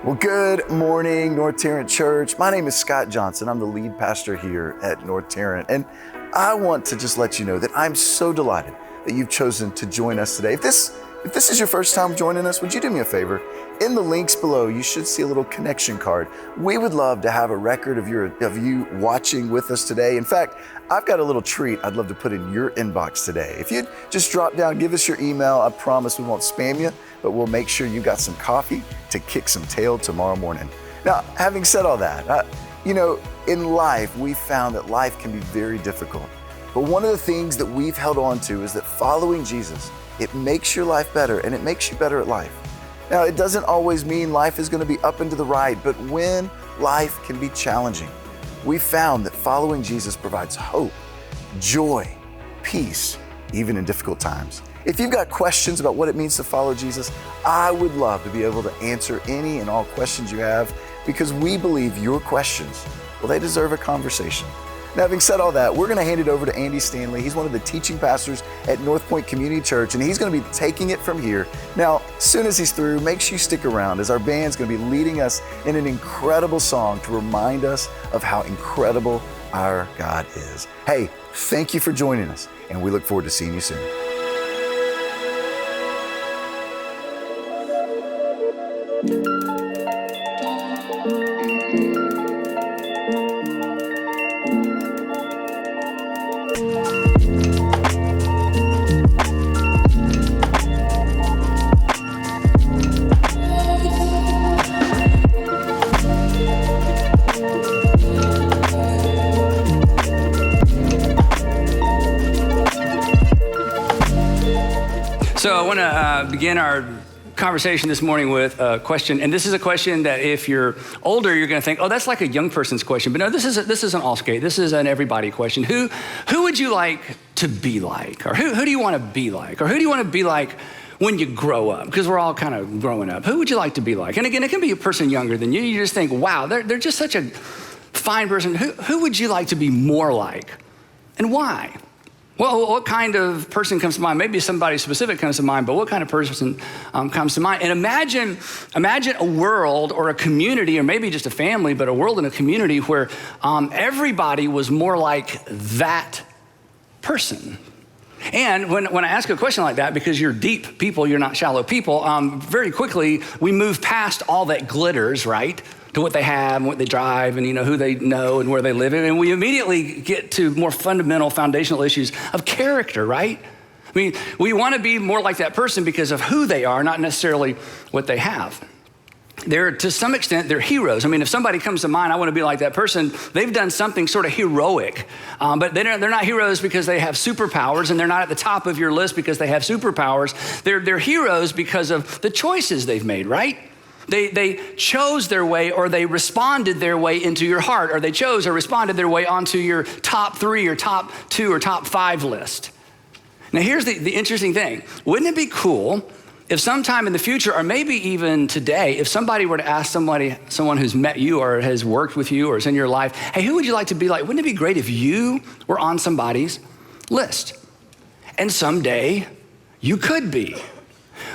Well, good morning, North Tarrant Church. My name is Scott Johnson. I'm the lead pastor here at North Tarrant. And I want to just let you know that I'm so delighted that you've chosen to join us today. If this is your first time joining us, would you do me a favor? In the links below, you should see a little connection card. We would love to have a record of you watching with us today. In fact, I've got a little treat I'd love to put in your inbox today. If you'd just drop down, give us your email, I promise we won't spam you, but we'll make sure you got some coffee to kick some tail tomorrow morning. Now, having said all that, in life, we've found that life can be very difficult. But one of the things that we've held on to is that following Jesus, it makes your life better and it makes you better at life. Now, it doesn't always mean life is going to be up and to the right, but when life can be challenging, we found that following Jesus provides hope, joy, peace, even in difficult times. If you've got questions about what it means to follow Jesus, I would love to be able to answer any and all questions you have, because we believe your questions, well, they deserve a conversation. Now, having said all that, we're going to hand it over to Andy Stanley. He's one of the teaching pastors at North Point Community Church, and he's going to be taking it from here. Now, as soon as he's through, make sure you stick around, as our band's going to be leading us in an incredible song to remind us of how incredible our God is. Hey, thank you for joining us, and we look forward to seeing you soon. So I want to begin our conversation this morning with a question, and this is a question that if you're older, you're going to think, oh, that's like a young person's question. But no, this is an all-skate. This is an everybody question. Who would you like to be like? Or who do you want to be like? Or who do you want to be like when you grow up? Because we're all kind of growing up. Who would you like to be like? And again, it can be a person younger than you. You just think, wow, they're just such a fine person. Who would you like to be more like? And why? Well, what kind of person comes to mind? Maybe somebody specific comes to mind, but what kind of person comes to mind? And imagine a world or a community, or maybe just a family, but a world and a community where everybody was more like that person. And when I ask a question like that, because you're deep people, you're not shallow people, very quickly we move past all that glitters, right? To what they have and what they drive and who they know and where they live. And we immediately get to more fundamental foundational issues of character, right? I mean, we want to be more like that person because of who they are, not necessarily what they have. To some extent, they're heroes. I mean, if somebody comes to mind, I want to be like that person, they've done something sort of heroic, but they're not heroes because they have superpowers, and they're not at the top of your list because they have superpowers. They're heroes because of the choices they've made, right? They chose their way, or they responded their way into your heart, or they chose or responded their way onto your top 3 or top 2 or top 5 list. Now here's the interesting thing. Wouldn't it be cool if sometime in the future, or maybe even today, if somebody were to ask someone who's met you or has worked with you or is in your life, hey, who would you like to be like? Wouldn't it be great if you were on somebody's list? And someday you could be.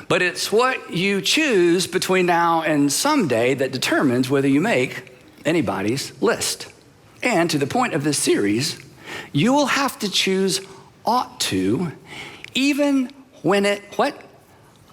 But it's what you choose between now and someday that determines whether you make anybody's list. And to the point of this series, you will have to choose ought to, even when it,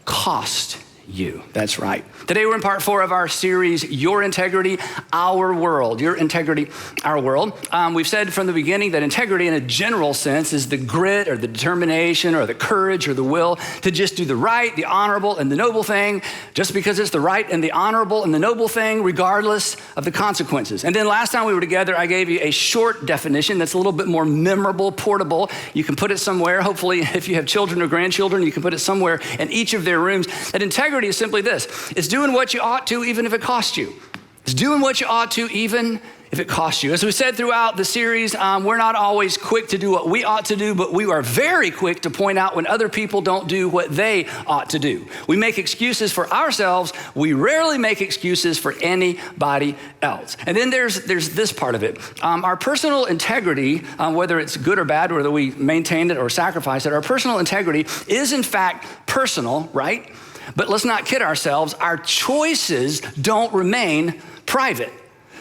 cost you. That's right. Today we're in part 4 of our series, Your Integrity, Our World. Your Integrity, Our World. We've said from the beginning that integrity in a general sense is the grit or the determination or the courage or the will to just do the right, the honorable, and the noble thing, just because it's the right and the honorable and the noble thing, regardless of the consequences. And then last time we were together, I gave you a short definition that's a little bit more memorable, portable. You can put it somewhere. Hopefully, if you have children or grandchildren, you can put it somewhere in each of their rooms. That integrity is simply this. It's doing what you ought to, even if it costs you. It's doing what you ought to, even if it costs you. As we said throughout the series, we're not always quick to do what we ought to do, but we are very quick to point out when other people don't do what they ought to do. We make excuses for ourselves. We rarely make excuses for anybody else. And then there's this part of it. Our personal integrity, whether it's good or bad, whether we maintain it or sacrifice it, our personal integrity is in fact personal, right? But let's not kid ourselves. Our choices don't remain private.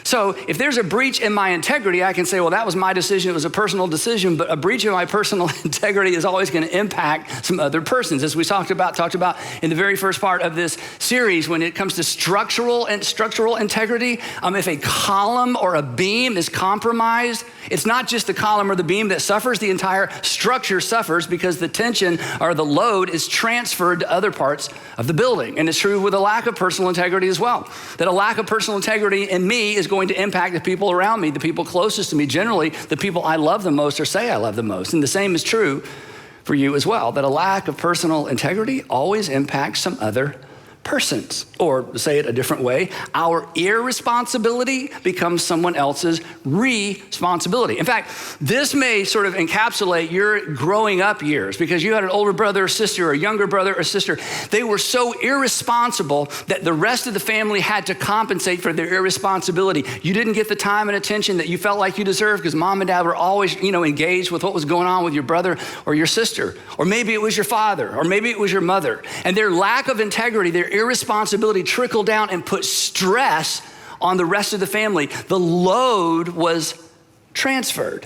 So if there's a breach in my integrity, I can say, well, that was my decision. It was a personal decision, but a breach of my personal integrity is always going to impact some other persons. As we talked about in the very first part of this series, when it comes to structural integrity, if a column or a beam is compromised, it's not just the column or the beam that suffers, the entire structure suffers because the tension or the load is transferred to other parts of the building. And it's true with a lack of personal integrity as well, that a lack of personal integrity in me is going to impact the people around me, the people closest to me, generally the people I love the most or say I love the most. And the same is true for you as well, that a lack of personal integrity always impacts some other persons. Or to say it a different way, our irresponsibility becomes someone else's responsibility. In fact, this may sort of encapsulate your growing up years because you had an older brother or sister or a younger brother or sister. They were so irresponsible that the rest of the family had to compensate for their irresponsibility. You didn't get the time and attention that you felt like you deserved because mom and dad were always, engaged with what was going on with your brother or your sister. Or maybe it was your father, or maybe it was your mother. And their lack of integrity, their irresponsibility trickled down and put stress on the rest of the family. The load was transferred.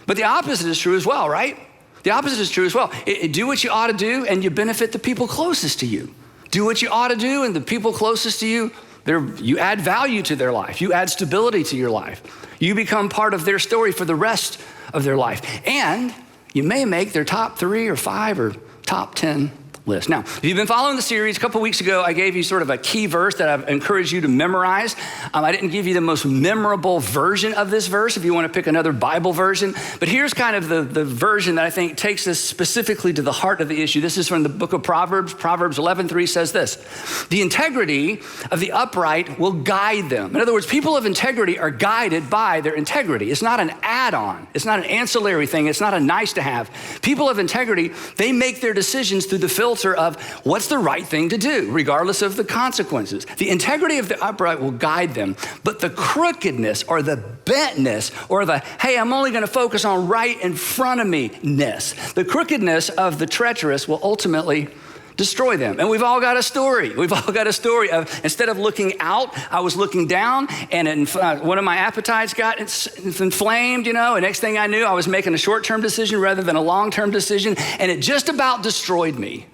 But the opposite is true as well, right? The opposite is true as well. Do what you ought to do and you benefit the people closest to you. Do what you ought to do and the people closest to you, you add value to their life. You add stability to your life. You become part of their story for the rest of their life. And you may make their top 3 or 5 or top 10 list. Now, if you've been following the series, a couple weeks ago, I gave you sort of a key verse that I've encouraged you to memorize. I didn't give you the most memorable version of this verse if you want to pick another Bible version, but here's kind of the version that I think takes us specifically to the heart of the issue. This is from the book of Proverbs. Proverbs 11:3 says this: the integrity of the upright will guide them. In other words, people of integrity are guided by their integrity. It's not an add-on. It's not an ancillary thing. It's not a nice to have. People of integrity, they make their decisions through the filter of what's the right thing to do, regardless of the consequences. The integrity of the upright will guide them, but the crookedness or the bentness or the, hey, I'm only going to focus on right in front of me-ness, the crookedness of the treacherous will ultimately destroy them. And we've all got a story. We've all got a story of, instead of looking out, I was looking down and one of my appetites got inflamed, and next thing I knew, I was making a short-term decision rather than a long-term decision, and it just about destroyed me.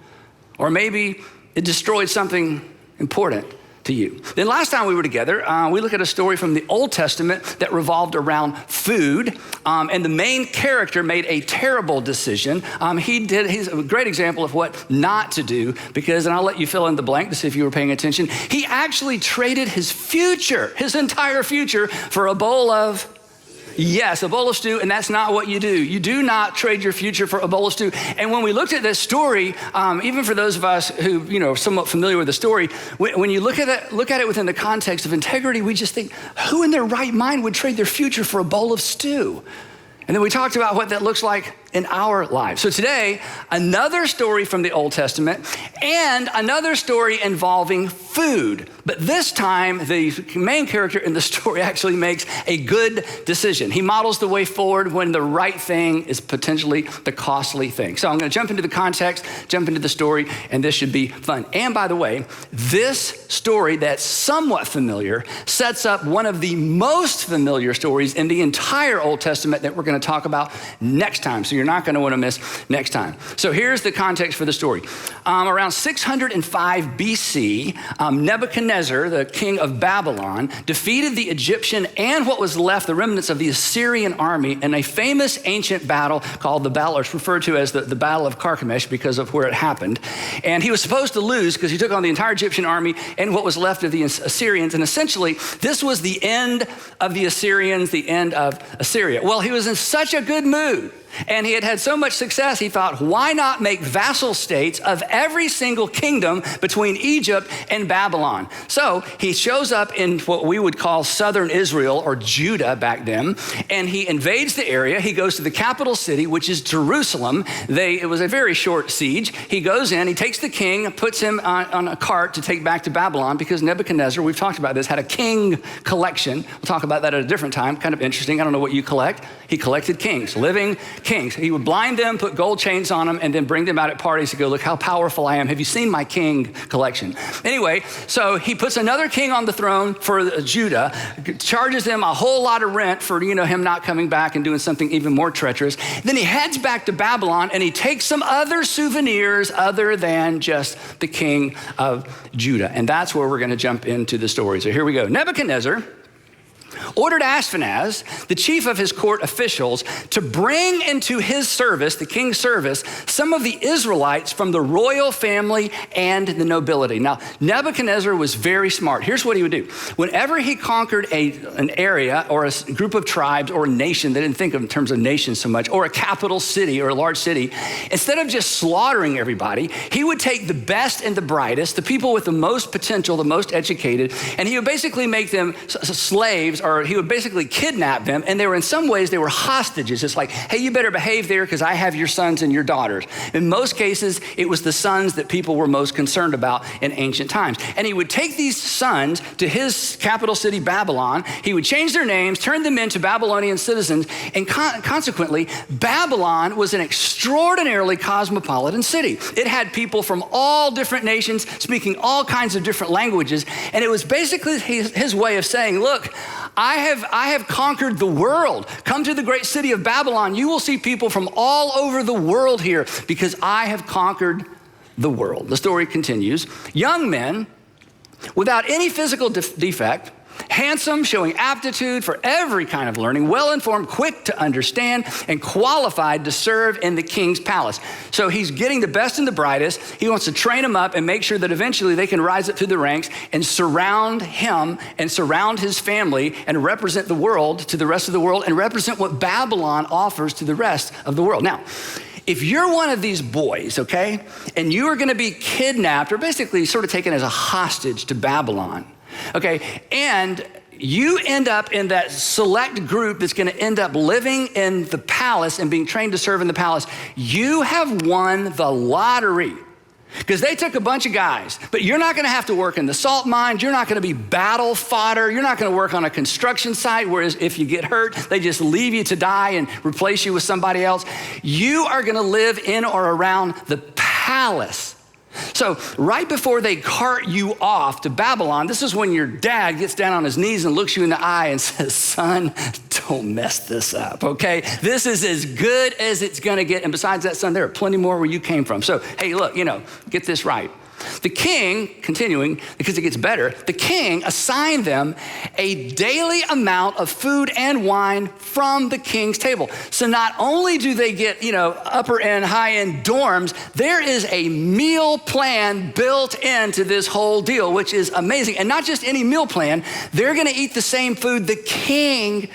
Or maybe it destroyed something important to you. Then last time we were together, we looked at a story from the Old Testament that revolved around food, and the main character made a terrible decision. He's a great example of what not to do because, and I'll let you fill in the blank to see if you were paying attention, he actually traded his future, his entire future, for a bowl of stew, and that's not what you do. You do not trade your future for a bowl of stew. And when we looked at this story, even for those of us who, are somewhat familiar with the story, when you look at it within the context of integrity, we just think, who in their right mind would trade their future for a bowl of stew? And then we talked about what that looks like in our lives. So today, another story from the Old Testament and another story involving food. But this time, the main character in the story actually makes a good decision. He models the way forward when the right thing is potentially the costly thing. So I'm going to jump into the context, jump into the story, and this should be fun. And by the way, this story that's somewhat familiar sets up one of the most familiar stories in the entire Old Testament that we're going to talk about next time. So you're not going to want to miss next time. So here's the context for the story. Around 605 BC, Nebuchadnezzar, the king of Babylon, defeated the Egyptian and what was left, the remnants of the Assyrian army, in a famous ancient battle called the battle, or it's referred to as the Battle of Carchemish because of where it happened. And he was supposed to lose because he took on the entire Egyptian army and what was left of the Assyrians. And essentially, this was the end of the Assyrians, the end of Assyria. Well, he was in such a good mood. And he had so much success, he thought, why not make vassal states of every single kingdom between Egypt and Babylon? So he shows up in what we would call southern Israel or Judah back then, and he invades the area. He goes to the capital city, which is Jerusalem. It was a very short siege. He goes in, he takes the king, puts him on a cart to take back to Babylon because Nebuchadnezzar, we've talked about this, had a king collection. We'll talk about that at a different time. Kind of interesting. I don't know what you collect. He collected kings, living kings. He would blind them, put gold chains on them, and then bring them out at parties to go, look how powerful I am. Have you seen my king collection? Anyway, so he puts another king on the throne for Judah, charges them a whole lot of rent for, him not coming back and doing something even more treacherous. Then he heads back to Babylon and he takes some other souvenirs other than just the king of Judah. And that's where we're going to jump into the story. So here we go. Nebuchadnezzar ordered Ashpenaz, the chief of his court officials, to bring into his service, the king's service, some of the Israelites from the royal family and the nobility. Now, Nebuchadnezzar was very smart. Here's what he would do. Whenever he conquered an area or a group of tribes or a nation, they didn't think of in terms of nations so much, or a capital city or a large city, instead of just slaughtering everybody, he would take the best and the brightest, the people with the most potential, the most educated, and he would basically make them slaves, or he would basically kidnap them, and in some ways they were hostages. It's like, hey, you better behave there because I have your sons and your daughters. In most cases, it was the sons that people were most concerned about in ancient times. And he would take these sons to his capital city, Babylon. He would change their names, turn them into Babylonian citizens, and consequently, Babylon was an extraordinarily cosmopolitan city. It had people from all different nations speaking all kinds of different languages, and it was basically his way of saying, look, I have conquered the world. Come to the great city of Babylon. You will see people from all over the world here because I have conquered the world. The story continues. Young men without any physical defect, handsome, showing aptitude for every kind of learning, well-informed, quick to understand, and qualified to serve in the king's palace. So he's getting the best and the brightest. He wants to train them up and make sure that eventually they can rise up through the ranks and surround him and surround his family and represent the world to the rest of the world and represent what Babylon offers to the rest of the world. Now, if you're one of these boys, okay, and you are going to be kidnapped or basically sort of taken as a hostage to Babylon, okay, and you end up in that select group that's going to end up living in the palace and being trained to serve in the palace, you have won the lottery. Because they took a bunch of guys, but you're not going to have to work in the salt mines. You're not going to be battle fodder. You're not going to work on a construction site, whereas if you get hurt, they just leave you to die and replace you with somebody else. You are going to live in or around the palace. So right before they cart you off to Babylon, this is when your dad gets down on his knees and looks you in the eye and says, son, don't mess this up, okay? This is as good as it's gonna get. And besides that, son, there are plenty more where you came from. So, hey, look, get this right. The king, continuing, because it gets better, the king assigned them a daily amount of food and wine from the king's table. So not only do they get, upper and high end dorms, there is a meal plan built into this whole deal, which is amazing. And not just any meal plan, they're gonna eat the same food the king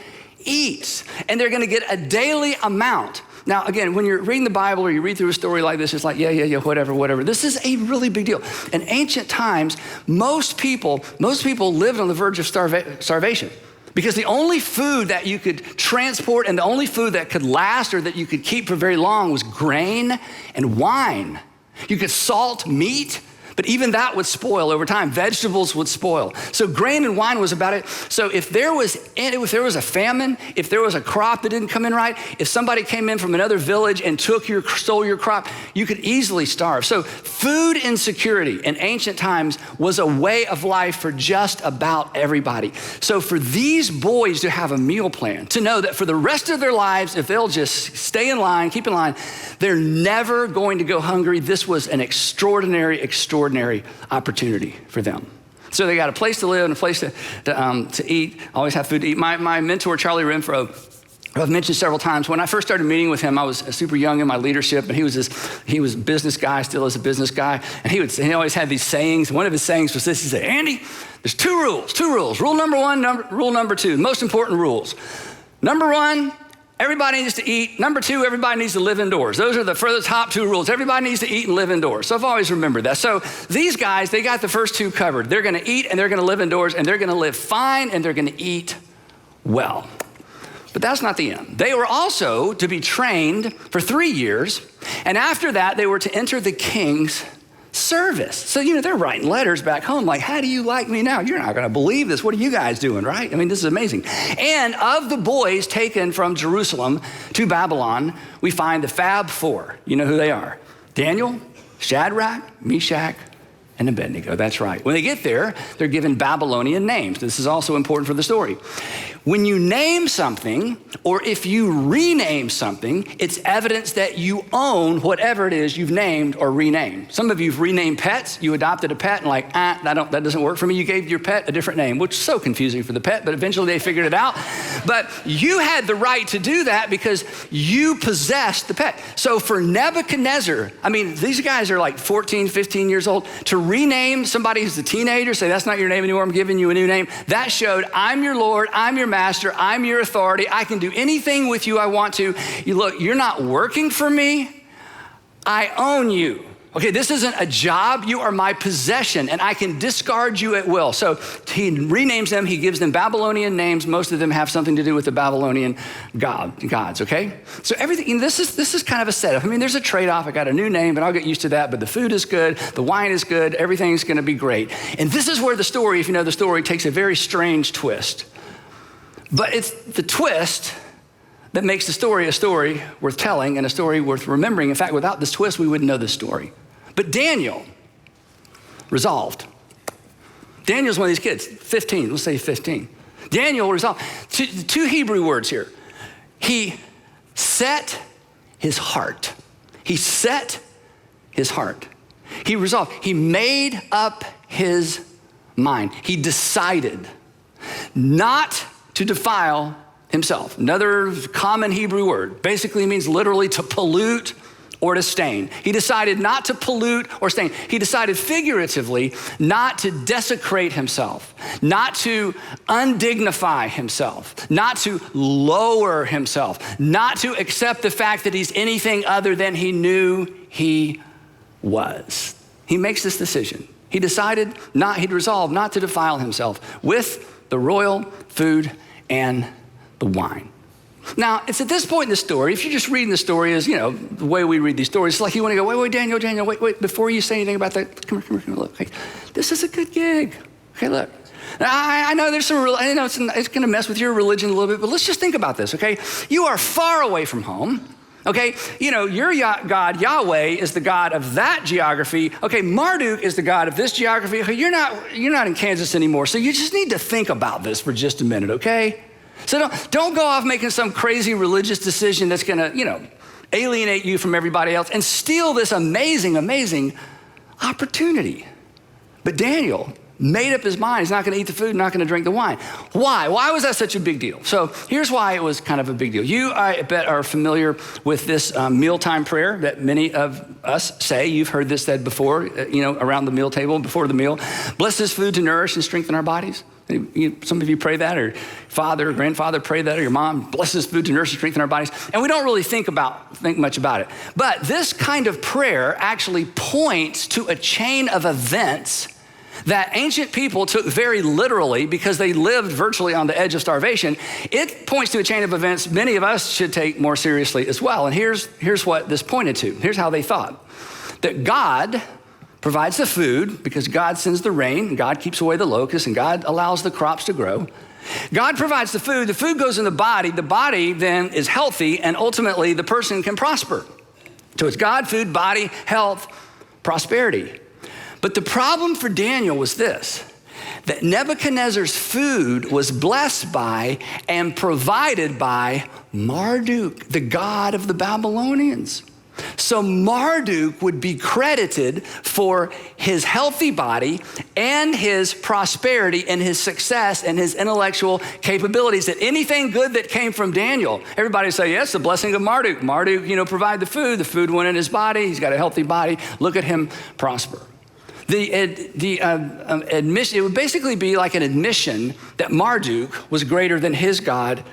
eats, and they're gonna get a daily amount. Now, again, when you're reading the Bible or you read through a story like this, it's like, yeah, whatever. This is a really big deal. In ancient times, most people lived on the verge of starvation because the only food that you could transport and the only food that could last or that you could keep for very long was grain and wine. You could salt meat, but even that would spoil over time. Vegetables would spoil. So grain and wine was about it. So if there was a famine, if there was a crop that didn't come in right, if somebody came in from another village and stole your crop, you could easily starve. So food insecurity in ancient times was a way of life for just about everybody. So for these boys to have a meal plan, to know that for the rest of their lives, if they'll just stay in line, keep in line, they're never going to go hungry. This was an extraordinary opportunity for them. So they got a place to live and a place to eat, always have food to eat. My mentor, Charlie Renfro, who I've mentioned several times, when I first started meeting with him, I was super young in my leadership, and he was a business guy, still is a business guy, and he always had these sayings. One of his sayings was this: he said, Andy, there's two rules. Rule number one, rule number two, most important rules. Number one, everybody needs to eat. Number two, everybody needs to live indoors. Those are the top two rules. Everybody needs to eat and live indoors. So I've always remembered that. So these guys, they got the first two covered. They're gonna eat and they're gonna live indoors, and they're gonna live fine and they're gonna eat well. But that's not the end. They were also to be trained for 3 years, and after that, they were to enter the king's service. So, they're writing letters back home like, how do you like me now? You're not going to believe this. What are you guys doing, right? I mean, this is amazing. And of the boys taken from Jerusalem to Babylon, we find the Fab Four. You know who they are? Daniel, Shadrach, Meshach, and Abednego. That's right. When they get there, they're given Babylonian names. This is also important for the story. When you name something, or if you rename something, it's evidence that you own whatever it is you've named or renamed. Some of you've renamed pets. You adopted a pet and that doesn't work for me. You gave your pet a different name, which is so confusing for the pet, but eventually they figured it out. But you had the right to do that because you possessed the pet. So for Nebuchadnezzar, these guys are like 14, 15 years old. To rename somebody who's a teenager, say, that's not your name anymore, I'm giving you a new name. That showed, I'm your Lord, I'm your master, I'm your authority. I can do anything with you I want to. You're not working for me. I own you. Okay, this isn't a job. You are my possession, and I can discard you at will. So he renames them. He gives them Babylonian names. Most of them have something to do with the Babylonian gods, okay? So everything, this is kind of a setup. There's a trade-off. I got a new name, but I'll get used to that. But the food is good. The wine is good. Everything's going to be great. And this is where the story, if you know the story, takes a very strange twist. But it's the twist that makes the story a story worth telling and a story worth remembering. In fact, without this twist, we wouldn't know this story. But Daniel resolved. Daniel's one of these kids, 15, let's say 15. Daniel resolved. Two Hebrew words here. He set his heart. He set his heart. He resolved. He made up his mind. He decided not to defile himself. Another common Hebrew word. Basically means literally to pollute or to stain. He decided not to pollute or stain. He decided figuratively not to desecrate himself, not to undignify himself, not to lower himself, not to accept the fact that he's anything other than he knew he was. He makes this decision. He'd resolved not to defile himself with the royal food and the wine. Now, it's at this point in the story, if you're just reading the story as, the way we read these stories, it's like you want to go, wait, Daniel, wait, before you say anything about that, come here, look, this is a good gig. Okay, look. Now, I know there's it's going to mess with your religion a little bit, but let's just think about this, okay? You are far away from home. Okay, your God, Yahweh, is the God of that geography. Okay, Marduk is the God of this geography. Okay, you're not in Kansas anymore, so you just need to think about this for just a minute, okay? So don't go off making some crazy religious decision that's gonna, alienate you from everybody else and steal this amazing, amazing opportunity. But Daniel made up his mind. He's not going to eat the food, not going to drink the wine. Why? Why was that such a big deal? So here's why it was kind of a big deal. You, I bet, are familiar with this mealtime prayer that many of us say. You've heard this said before, around the meal table, before the meal. Bless this food to nourish and strengthen our bodies. Some of you pray that, or father, or grandfather pray that, or your mom, bless this food to nourish and strengthen our bodies. And we don't really think much about it. But this kind of prayer actually points to a chain of events that ancient people took very literally because they lived virtually on the edge of starvation. It points to a chain of events many of us should take more seriously as well. And here's what this pointed to. Here's how they thought. That God provides the food because God sends the rain, and God keeps away the locusts, and God allows the crops to grow. God provides the food goes in the body then is healthy, and ultimately the person can prosper. So it's God, food, body, health, prosperity. But the problem for Daniel was this, that Nebuchadnezzar's food was blessed by and provided by Marduk, the god of the Babylonians. So Marduk would be credited for his healthy body and his prosperity and his success and his intellectual capabilities. That anything good that came from Daniel, everybody say, yes, the blessing of Marduk. Marduk, provide the food went in his body. He's got a healthy body. Look at him prosper. The admission, it would basically be like an admission that Marduk was greater than his God,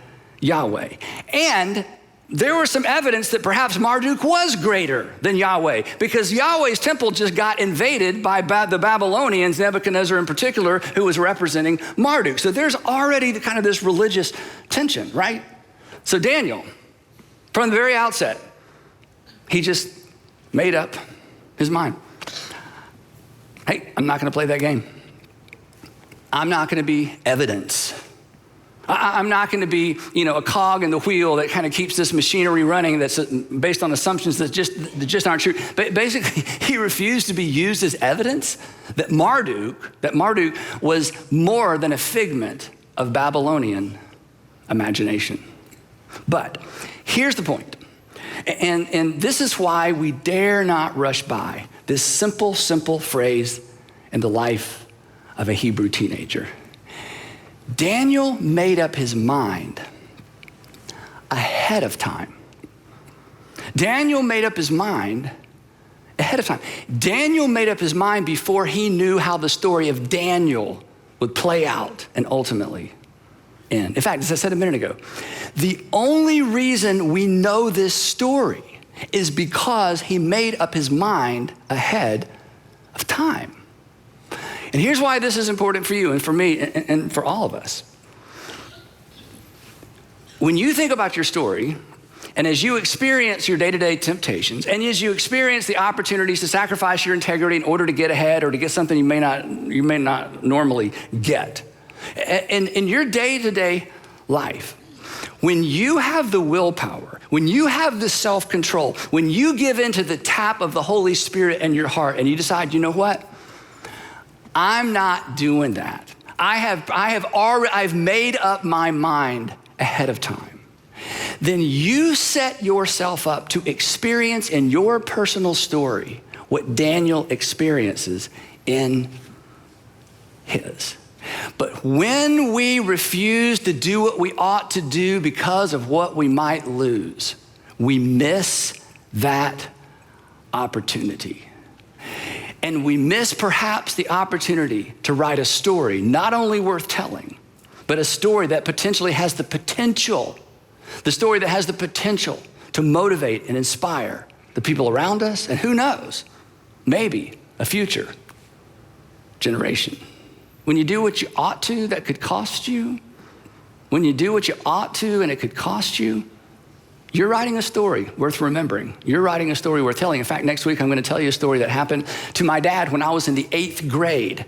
Yahweh. And there was some evidence that perhaps Marduk was greater than Yahweh because Yahweh's temple just got invaded by the Babylonians, Nebuchadnezzar in particular, who was representing Marduk. So there's already kind of this religious tension, right? So Daniel, from the very outset, he just made up his mind. Hey, I'm not going to play that game. I'm not going to be evidence. I'm not going to be, a cog in the wheel that kind of keeps this machinery running that's based on assumptions that just aren't true. But basically, he refused to be used as evidence that Marduk was more than a figment of Babylonian imagination. But here's the point. And this is why we dare not rush by this simple phrase in the life of a Hebrew teenager. Daniel made up his mind ahead of time. Daniel made up his mind ahead of time. Daniel made up his mind before he knew how the story of Daniel would play out and ultimately end. In fact, as I said a minute ago, the only reason we know this story is because he made up his mind ahead of time. And here's why this is important for you and for me and for all of us. When you think about your story, and as you experience your day-to-day temptations, and as you experience the opportunities to sacrifice your integrity in order to get ahead or to get something you may not normally get, in your day-to-day life, when you have the willpower, when you have the self-control, when you give into the tap of the Holy Spirit in your heart and you decide, you know what? I'm not doing that. I've made up my mind ahead of time. Then you set yourself up to experience in your personal story what Daniel experiences in his. But when we refuse to do what we ought to do because of what we might lose, we miss that opportunity. And we miss perhaps the opportunity to write a story not only worth telling, but a story that potentially has the potential to motivate and inspire the people around us, and who knows, maybe a future generation. When you do what you ought to, that could cost you. When you do what you ought to and it could cost you, you're writing a story worth remembering. You're writing a story worth telling. In fact, next week I'm going to tell you a story that happened to my dad when I was in the 8th grade.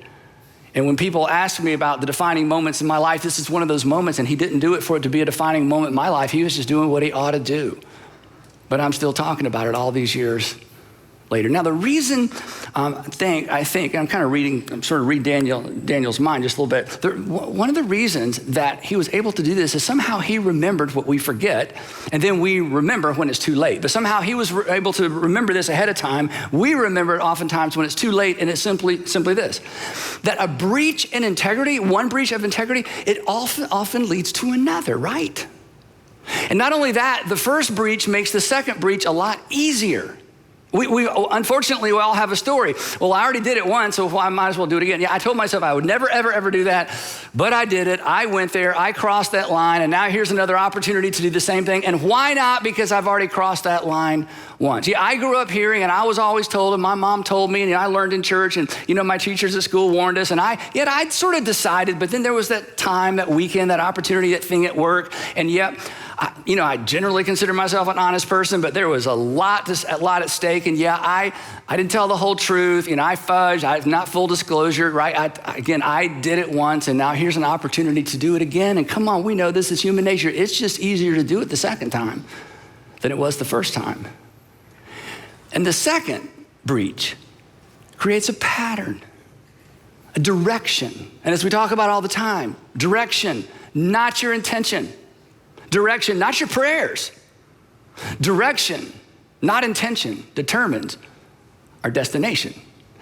And when people ask me about the defining moments in my life, this is one of those moments, and he didn't do it for it to be a defining moment in my life. He was just doing what he ought to do. But I'm still talking about it all these years later. Now, the reason I'm sort of reading Daniel's mind just a little bit. One of the reasons that he was able to do this is somehow he remembered what we forget, and then we remember when it's too late. But somehow he was able to remember this ahead of time. We remember it oftentimes when it's too late, and it's simply this, that a breach in integrity, one breach of integrity, it often leads to another, right? And not only that, the first breach makes the second breach a lot easier. Unfortunately, we all have a story. Well, I already did it once, so I might as well do it again. Yeah, I told myself I would never, ever do that, but I did it. I went there, I crossed that line, and now here's another opportunity to do the same thing. And why not? Because I've already crossed that line once. Yeah, I grew up hearing, and I was always told, and my mom told me, and I learned in church, and my teachers at school warned us, and I'd sort of decided, but then there was that time, that weekend, that opportunity, that thing at work, and I generally consider myself an honest person, but there was a lot at stake. And I didn't tell the whole truth. I fudged. I not full disclosure, right? I did it once, and now here's an opportunity to do it again. And come on, we know this is human nature. It's just easier to do it the second time than it was the first time. And the second breach creates a pattern, a direction. And as we talk about all the time, direction, not your intention. Direction, not your prayers. Direction, not intention, determines our destination.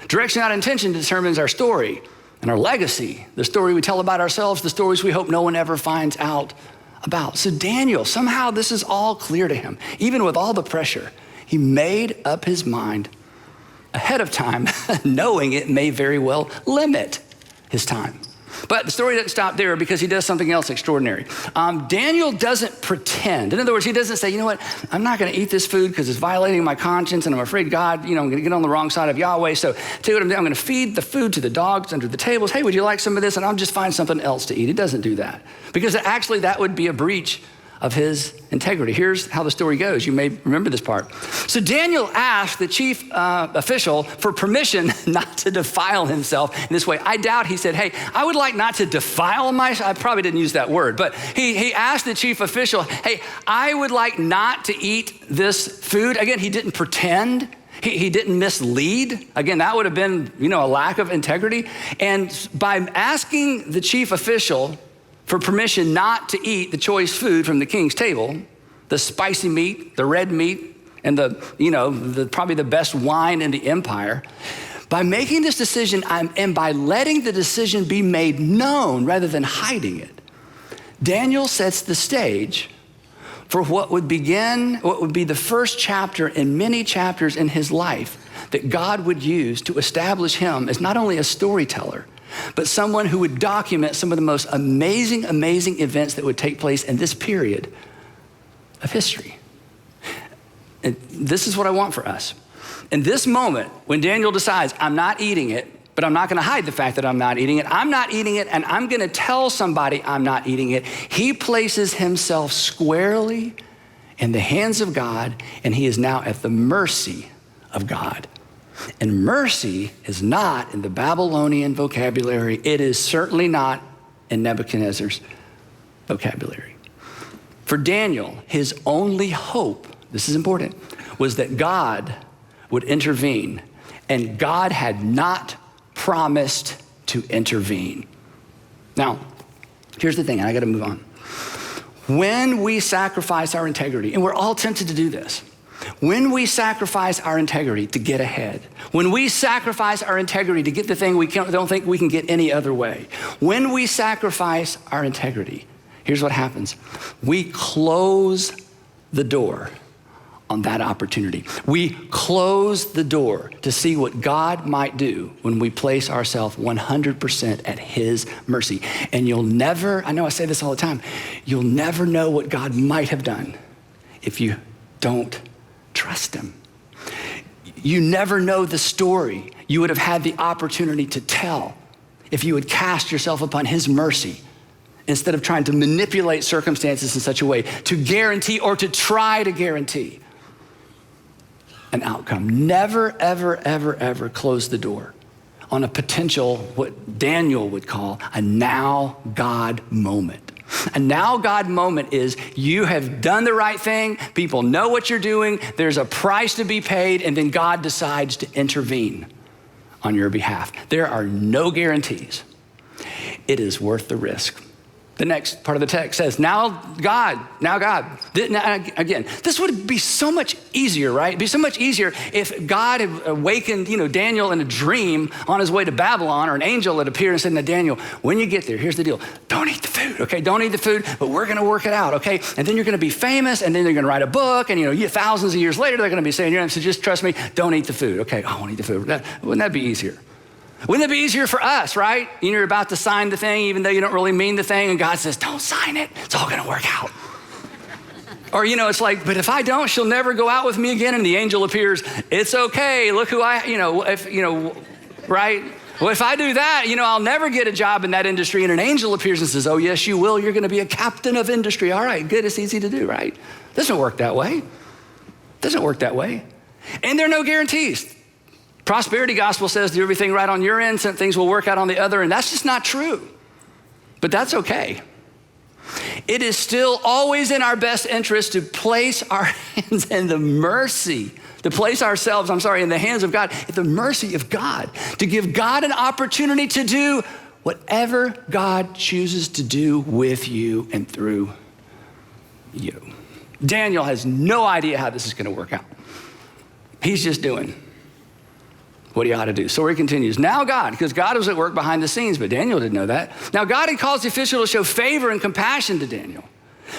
Direction, not intention, determines our story and our legacy, the story we tell about ourselves, the stories we hope no one ever finds out about. So Daniel, somehow this is all clear to him. Even with all the pressure, he made up his mind ahead of time, knowing it may very well limit his time. But the story doesn't stop there, because he does something else extraordinary. Daniel doesn't pretend. In other words, he doesn't say, you know what, I'm not going to eat this food because it's violating my conscience, and I'm afraid God, I'm going to get on the wrong side of Yahweh. So tell you what I'm doing, I'm going to feed the food to the dogs under the tables. Hey, would you like some of this? And I'll just find something else to eat. He doesn't do that, because actually that would be a breach of his integrity. Here's how the story goes. You may remember this part. So Daniel asked the chief official for permission not to defile himself in this way. I doubt he said, hey, I would like not to defile myself. I probably didn't use that word, but he asked the chief official, hey, I would like not to eat this food. Again, he didn't pretend. He didn't mislead. Again, that would have been, a lack of integrity. And by asking the chief official for permission not to eat the choice food from the king's table, the spicy meat, the red meat, and probably the best wine in the empire, by making this decision and by letting the decision be made known rather than hiding it, Daniel sets the stage for what would be the first chapter in many chapters in his life that God would use to establish him as not only a storyteller, but someone who would document some of the most amazing events that would take place in this period of history. And this is what I want for us. In this moment, when Daniel decides, I'm not eating it, but I'm not gonna hide the fact that I'm not eating it. I'm not eating it, and I'm gonna tell somebody I'm not eating it. He places himself squarely in the hands of God, and he is now at the mercy of God. And mercy is not in the Babylonian vocabulary. It is certainly not in Nebuchadnezzar's vocabulary. For Daniel, his only hope, this is important, was that God would intervene, and God had not promised to intervene. Now, here's the thing, and I gotta move on. When we sacrifice our integrity, and we're all tempted to do this, when we sacrifice our integrity to get ahead, when we sacrifice our integrity to get the thing we don't think we can get any other way, when we sacrifice our integrity, here's what happens. We close the door on that opportunity. We close the door to see what God might do when we place ourselves 100% at his mercy. And you'll never, I know I say this all the time, you'll never know what God might have done if you don't trust him. You never know the story you would have had the opportunity to tell if you would cast yourself upon his mercy instead of trying to manipulate circumstances in such a way to guarantee or to try to guarantee an outcome. Never, ever, ever, ever close the door on a potential, what Daniel would call a now God moment. A now God moment is you have done the right thing, people know what you're doing, there's a price to be paid, and then God decides to intervene on your behalf. There are no guarantees. It is worth the risk. The next part of the text says, now God. Again, this would be so much easier, right? It'd be so much easier if God had awakened, Daniel in a dream on his way to Babylon, or an angel had appeared and said, now Daniel, when you get there, here's the deal. Don't eat the food, okay? Don't eat the food, but we're gonna work it out, okay? And then you're gonna be famous, and then they're gonna write a book, and thousands of years later, they're gonna be saying your name, so just trust me, don't eat the food, okay? I won't eat the food. Wouldn't that be easier? Wouldn't it be easier for us, right? You're about to sign the thing, even though you don't really mean the thing, and God says, don't sign it. It's all gonna work out. Or, it's like, but if I don't, she'll never go out with me again. And the angel appears, it's okay, look who right? Well, if I do that, I'll never get a job in that industry. And an angel appears and says, oh, yes, you will. You're gonna be a captain of industry. All right, good, it's easy to do, right? Doesn't work that way. Doesn't work that way. And there are no guarantees. Prosperity gospel says do everything right on your end, some things will work out on the other, and that's just not true. But that's okay. It is still always in our best interest to place our hands in the mercy, to place ourselves, in the hands of God, at the mercy of God, to give God an opportunity to do whatever God chooses to do with you and through you. Daniel has no idea how this is gonna work out. He's just doing what he ought to do. So he continues, now God, because God was at work behind the scenes, but Daniel didn't know that. Now God had caused the official to show favor and compassion to Daniel.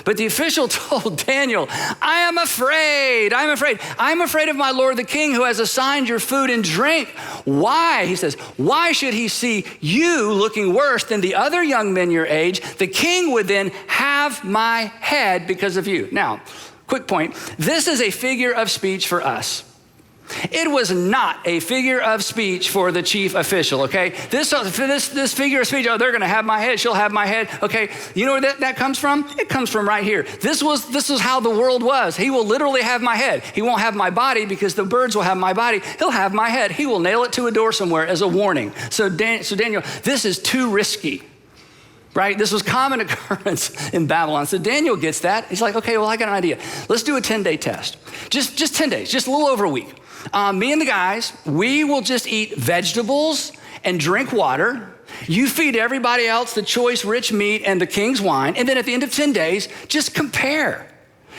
But the official told Daniel, I'm afraid of my lord the king who has assigned your food and drink. Why? He says, why should he see you looking worse than the other young men your age? The king would then have my head because of you. Now, quick point, this is a figure of speech for us. It was not a figure of speech for the chief official, okay? This figure of speech, oh, they're gonna have my head, she'll have my head, okay? You know where that comes from? It comes from right here. This was how the world was. He will literally have my head. He won't have my body because the birds will have my body. He'll have my head. He will nail it to a door somewhere as a warning. So Daniel, this is too risky. Right? This was common occurrence in Babylon. So Daniel gets that. He's like, okay, well, I got an idea. Let's do a 10-day test. Just 10 days, just a little over a week. Me and the guys, we will just eat vegetables and drink water. You feed everybody else the choice rich meat and the king's wine. And then at the end of 10 days, just compare.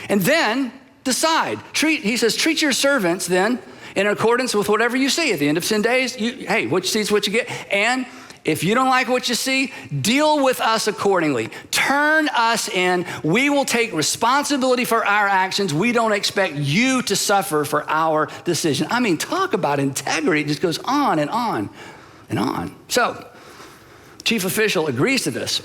And then decide. He says, treat your servants then in accordance with whatever you see. At the end of 10 days, hey, what you see is what you get. And if you don't like what you see, deal with us accordingly. Turn us in. We will take responsibility for our actions. We don't expect you to suffer for our decision. I mean, talk about integrity. It just goes on and on and on. So, chief official agrees to this.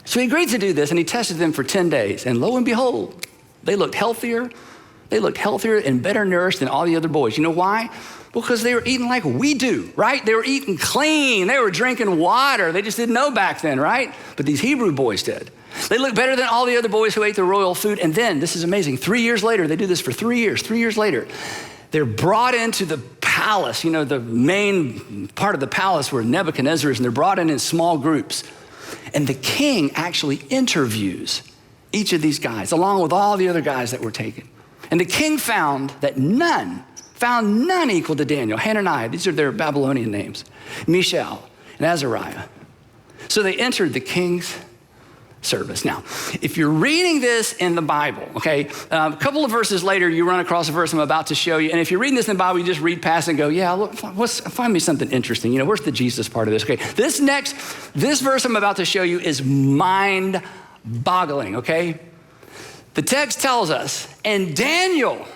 So he agreed to do this, and he tested them for 10 days. And lo and behold, they looked healthier. They looked healthier and better nourished than all the other boys. You know why? Because they were eating like we do, right? They were eating clean. They were drinking water. They just didn't know back then, right? But these Hebrew boys did. They looked better than all the other boys who ate the royal food. And then, this is amazing, 3 years later, they do this for 3 years. 3 years later, they're brought into the palace, you know, the main part of the palace where Nebuchadnezzar is, and they're brought in small groups. And the king actually interviews each of these guys, along with all the other guys that were taken. And the king found none equal to Daniel, Hananiah, these are their Babylonian names, Mishael and Azariah. So they entered the king's service. Now, if you're reading this in the Bible, okay, a couple of verses later, you run across a verse I'm about to show you. And if you're reading this in the Bible, you just read past and go, yeah, look, find me something interesting. You know, where's the Jesus part of this? Okay, this verse I'm about to show you is mind-boggling, okay? The text tells us, and Daniel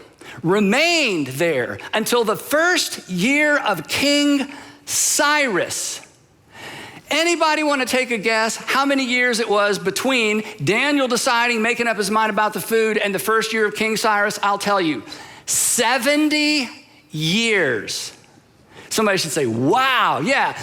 remained there until the first year of King Cyrus. Anybody want to take a guess how many years it was between Daniel deciding, making up his mind about the food, and the first year of King Cyrus? I'll tell you, 70 years. Somebody should say, wow, yeah.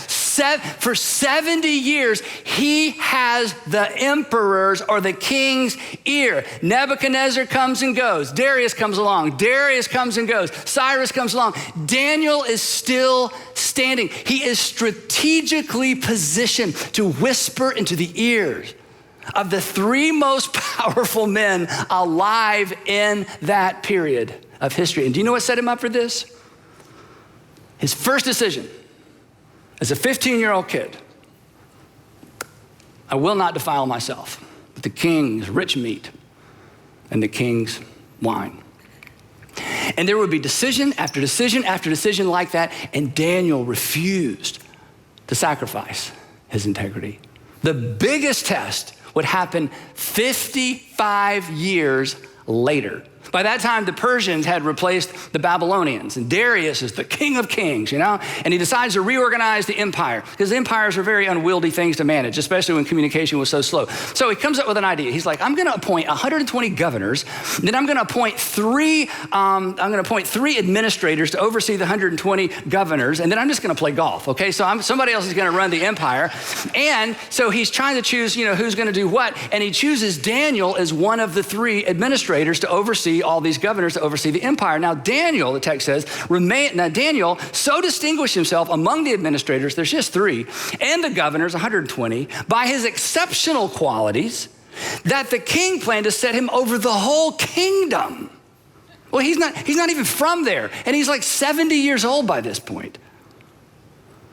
For 70 years, he has the emperor's or the king's ear. Nebuchadnezzar comes and goes. Darius comes along. Darius comes and goes. Cyrus comes along. Daniel is still standing. He is strategically positioned to whisper into the ears of the three most powerful men alive in that period of history. And do you know what set him up for this? His first decision as a 15-year-old kid, I will not defile myself with the king's rich meat and the king's wine. And there would be decision after decision after decision like that, and Daniel refused to sacrifice his integrity. The biggest test would happen 55 years later. By that time, the Persians had replaced the Babylonians, and Darius is the king of kings, you know? And he decides to reorganize the empire, because empires are very unwieldy things to manage, especially when communication was so slow. So he comes up with an idea. He's like, I'm gonna appoint 120 governors, then I'm gonna appoint three administrators to oversee the 120 governors, and then I'm just gonna play golf, okay? So somebody else is gonna run the empire. And so he's trying to choose, you know, who's gonna do what, and he chooses Daniel as one of the three administrators to oversee all these governors to oversee the empire. Now Daniel, the text says, Daniel so distinguished himself among the administrators, there's just three, and the governors, 120, by his exceptional qualities, that the king planned to set him over the whole kingdom. Well, he's not even from there, and he's like 70 years old by this point.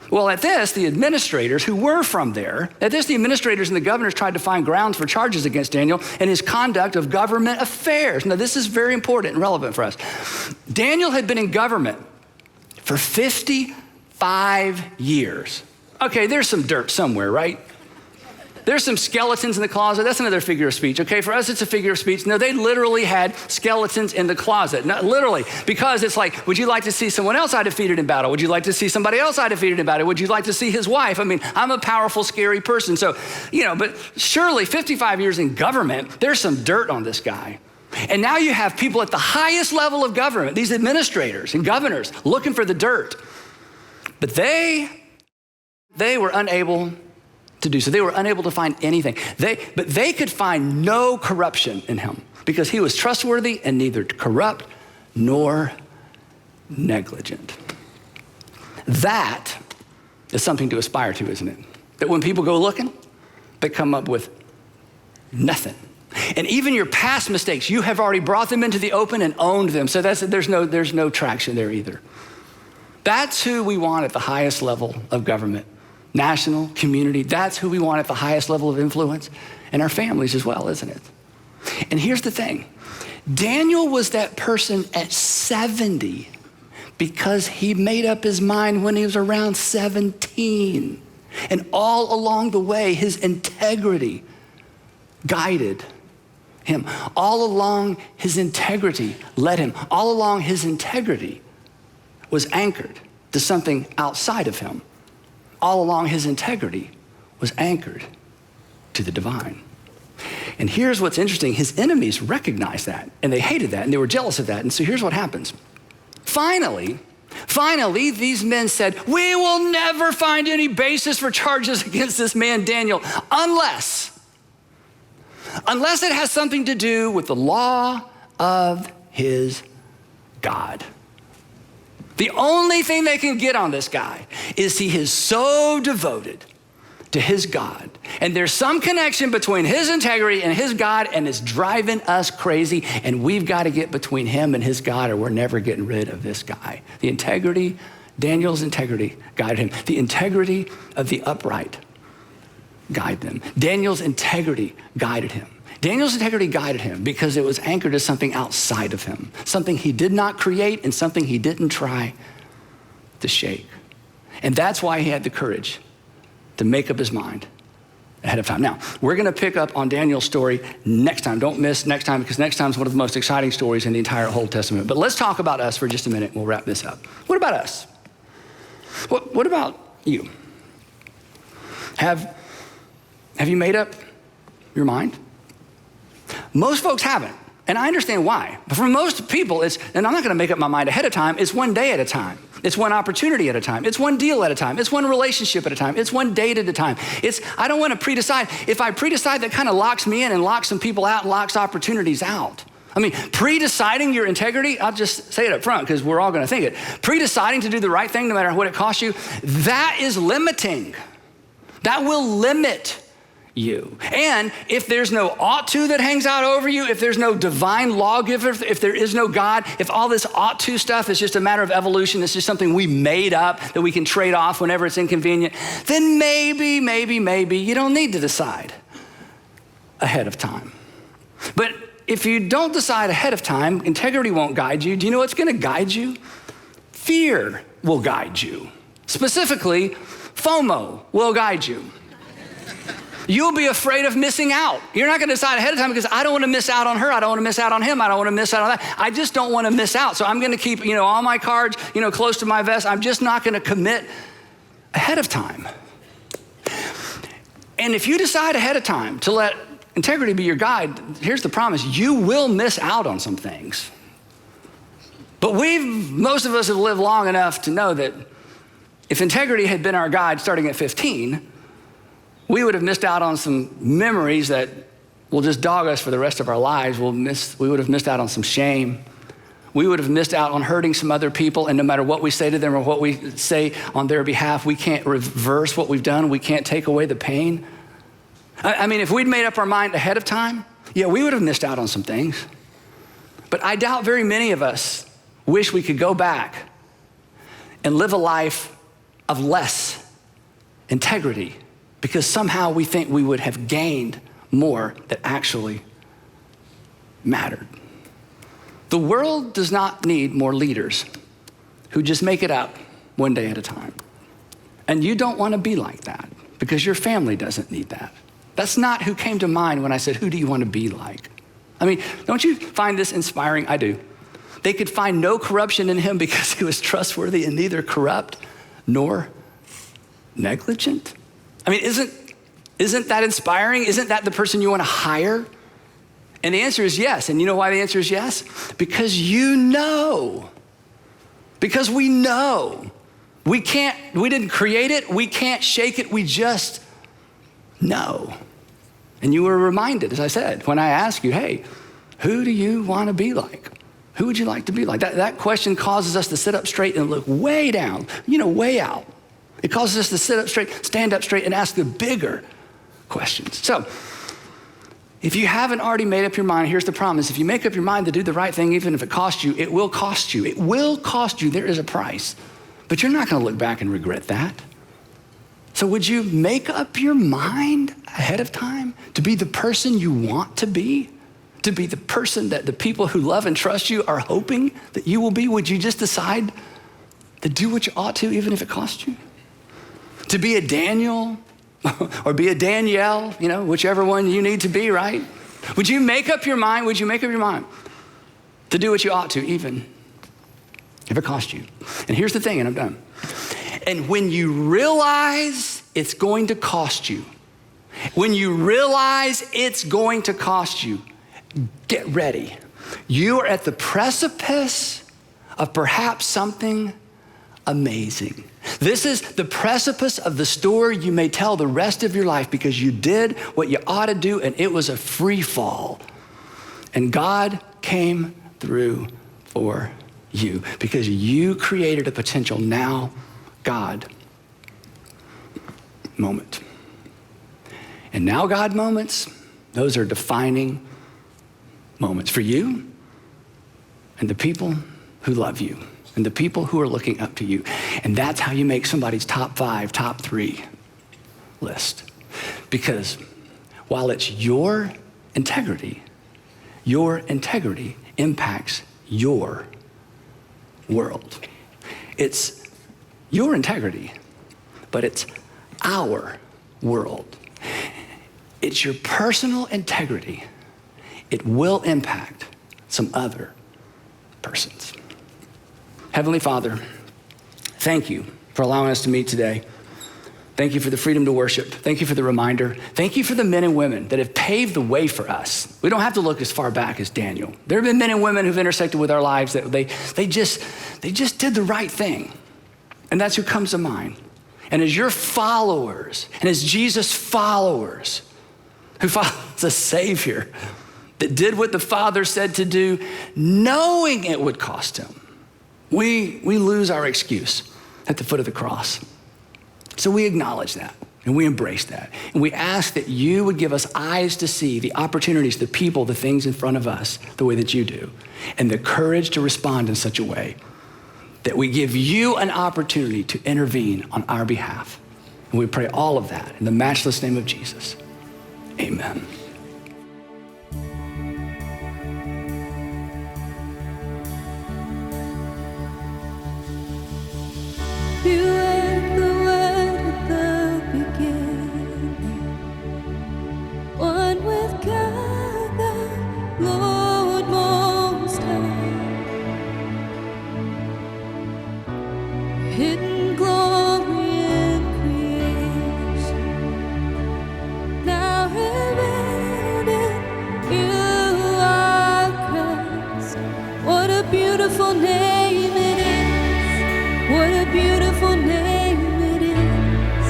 Well, at this, the administrators who were from there, the administrators and the governors tried to find grounds for charges against Daniel and his conduct of government affairs. Now, this is very important and relevant for us. Daniel had been in government for 55 years. Okay, there's some dirt somewhere, right? There's some skeletons in the closet. That's another figure of speech, okay? For us, it's a figure of speech. No, they literally had skeletons in the closet. Not literally, because it's like, would you like to see someone else I defeated in battle? Would you like to see somebody else I defeated in battle? Would you like to see his wife? I mean, I'm a powerful, scary person. So, you know, but surely 55 years in government, there's some dirt on this guy. And now you have people at the highest level of government, these administrators and governors, looking for the dirt. But they were unable to do so. They were unable to find anything. But they could find no corruption in him because he was trustworthy and neither corrupt nor negligent. That is something to aspire to, isn't it? That when people go looking, they come up with nothing. And even your past mistakes, you have already brought them into the open and owned them. So there's no traction there either. That's who we want at the highest level of government, national, community. That's who we want at the highest level of influence, and our families as well, isn't it? And here's the thing. Daniel was that person at 70 because he made up his mind when he was around 17. And all along the way, his integrity guided him. All along, his integrity led him. All along, his integrity was anchored to something outside of him. All along, his integrity was anchored to the divine. And here's what's interesting. His enemies recognized that, and they hated that, and they were jealous of that. And so here's what happens. Finally, these men said, we will never find any basis for charges against this man, Daniel, unless it has something to do with the law of his God. The only thing they can get on this guy is he is so devoted to his God. And there's some connection between his integrity and his God, and it's driving us crazy. And we've got to get between him and his God, or we're never getting rid of this guy. Daniel's integrity guided him. The integrity of the upright guided them. Daniel's integrity guided him. Daniel's integrity guided him because it was anchored to something outside of him, something he did not create and something he didn't try to shake. And that's why he had the courage to make up his mind ahead of time. Now, we're going to pick up on Daniel's story next time. Don't miss next time, because next time is one of the most exciting stories in the entire Old Testament. But let's talk about us for just a minute. We'll wrap this up. What about us? What about you? Have you made up your mind? Most folks haven't, and I understand why. But for most people, and I'm not going to make up my mind ahead of time, it's one day at a time. It's one opportunity at a time. It's one deal at a time. It's one relationship at a time. It's one date at a time. I don't want to predecide. If I predecide, that kind of locks me in and locks some people out and locks opportunities out. I mean, pre-deciding your integrity, I'll just say it up front because we're all going to think it. Pre-deciding to do the right thing no matter what it costs you, that is limiting. That will limit you. And if there's no ought to that hangs out over you, if there's no divine lawgiver, if there is no God, if all this ought to stuff is just a matter of evolution, it's just something we made up that we can trade off whenever it's inconvenient, then maybe you don't need to decide ahead of time. But if you don't decide ahead of time, integrity won't guide you. Do you know what's going to guide you? Fear will guide you. Specifically, FOMO will guide you. You'll be afraid of missing out. You're not going to decide ahead of time because I don't want to miss out on her. I don't want to miss out on him. I don't want to miss out on that. I just don't want to miss out. So I'm going to keep, all my cards, close to my vest. I'm just not going to commit ahead of time. And if you decide ahead of time to let integrity be your guide, here's the promise. You will miss out on some things. But most of us have lived long enough to know that if integrity had been our guide starting at 15, we would have missed out on some memories that will just dog us for the rest of our lives. We would have missed out on some shame. We would have missed out on hurting some other people, and no matter what we say to them or what we say on their behalf, we can't reverse what we've done. We can't take away the pain. I mean, if we'd made up our mind ahead of time, we would have missed out on some things. But I doubt very many of us wish we could go back and live a life of less integrity, because somehow we think we would have gained more that actually mattered. The world does not need more leaders who just make it up one day at a time. And you don't want to be like that because your family doesn't need that. That's not who came to mind when I said, who do you want to be like? I mean, don't you find this inspiring? I do. They could find no corruption in him because he was trustworthy and neither corrupt nor negligent. I mean, isn't that inspiring? Isn't that the person you want to hire And the answer is yes. And you know why the answer is yes? Because you know. Because we know. We didn't create it, we can't shake it, we just know. And you were reminded, as I said, when I asked you, hey, who do you want to be like? Who would you like to be like? That question causes us to sit up straight and look way down, way out. It causes us to sit up straight, stand up straight, and ask the bigger questions. So, if you haven't already made up your mind, here's the promise. If you make up your mind to do the right thing, even if it costs you, it will cost you. It will cost you. There is a price. But you're not going to look back and regret that. So would you make up your mind ahead of time to be the person you want to be the person that the people who love and trust you are hoping that you will be? Would you just decide to do what you ought to, even if it costs you? To be a Daniel or be a Danielle, whichever one you need to be, right? Would you make up your mind? Would you make up your mind to do what you ought to, even if it costs you? And here's the thing, and I'm done. And when you realize it's going to cost you, when you realize it's going to cost you, get ready. You are at the precipice of perhaps something amazing. This is the precipice of the story you may tell the rest of your life because you did what you ought to do and it was a free fall. And God came through for you because you created a potential now God moment. And now God moments, those are defining moments for you and the people who love you and the people who are looking up to you. And that's how you make somebody's top 5, top 3 list. Because while it's your integrity impacts your world. It's your integrity, but it's our world. It's your personal integrity. It will impact some other persons. Heavenly Father, thank you for allowing us to meet today. Thank you for the freedom to worship. Thank you for the reminder. Thank you for the men and women that have paved the way for us. We don't have to look as far back as Daniel. There have been men and women who've intersected with our lives that they just did the right thing. And that's who comes to mind. And as your followers, and as Jesus' followers, who follows a Savior that did what the Father said to do, knowing it would cost him, we lose our excuse at the foot of the cross. So we acknowledge that and we embrace that. And we ask that you would give us eyes to see the opportunities, the people, the things in front of us the way that you do, and the courage to respond in such a way that we give you an opportunity to intervene on our behalf. And we pray all of that in the matchless name of Jesus. Amen. You were the Word at the beginning, one with God, the Lord Most High. Hidden glory in creation, now revealed in you are Christ. What a beautiful name it is! What a beautiful name it is!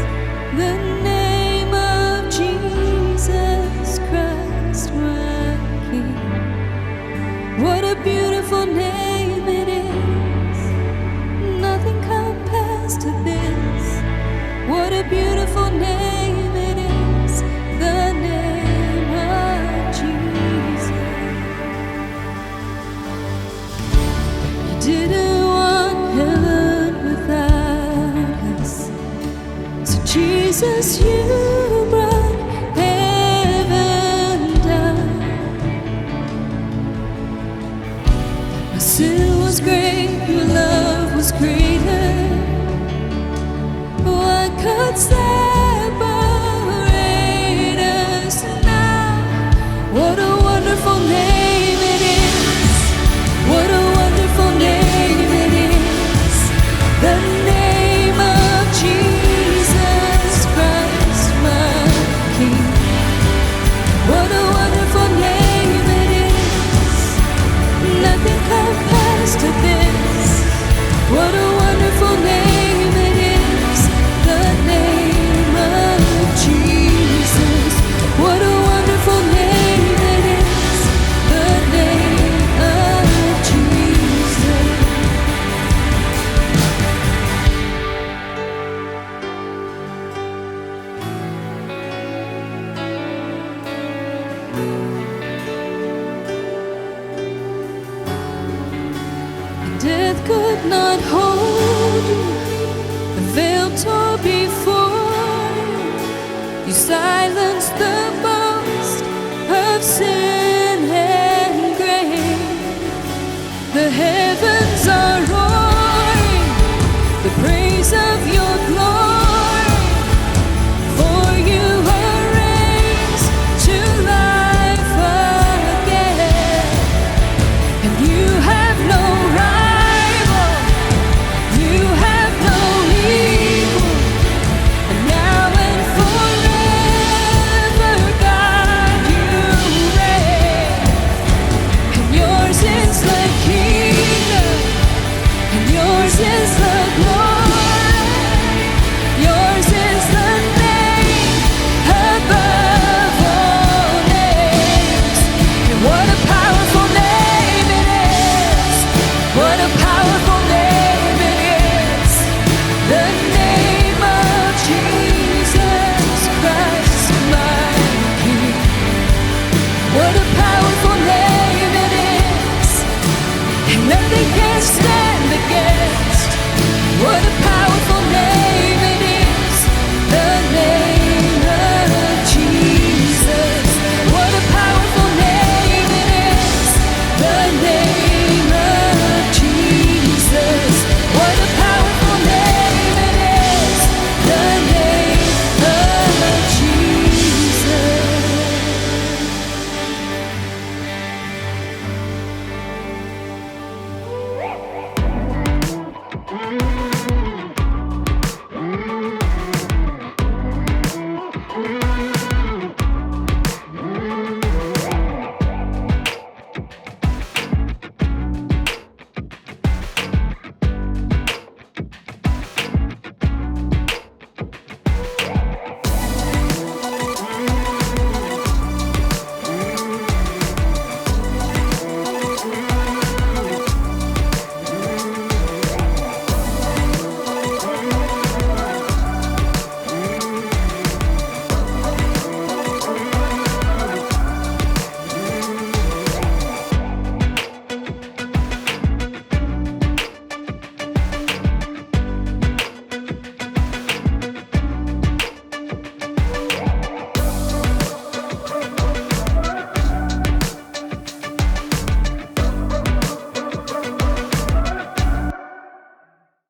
The name of Jesus Christ, my King. What a beautiful name it is! Nothing compares to this. What a beautiful name it is, the name of Jesus. You didn't want heaven without us, so Jesus, you brought heaven down. My sin was great, your love was greater. What could separate us now? What a wonderful name it is! What a wonderful name it is! The name of Jesus Christ, my King. What a wonderful name it is! You silence the boast of sin and grave. The heavens are roaring the praise of your glory, for you are raised to life again, and you have no rival, you have no equal, and now and forever, God, you reign, and yours is the kingdom, and yours is the glory, yours is the name above all names. And what a powerful name it is! What a powerful name it is! The name of Jesus Christ, my King. What a powerful name it is! And nothing can stand against. What a powerful name it is, the name of Jesus. What a powerful name it is, the name of Jesus. What a powerful name it is, the name of Jesus.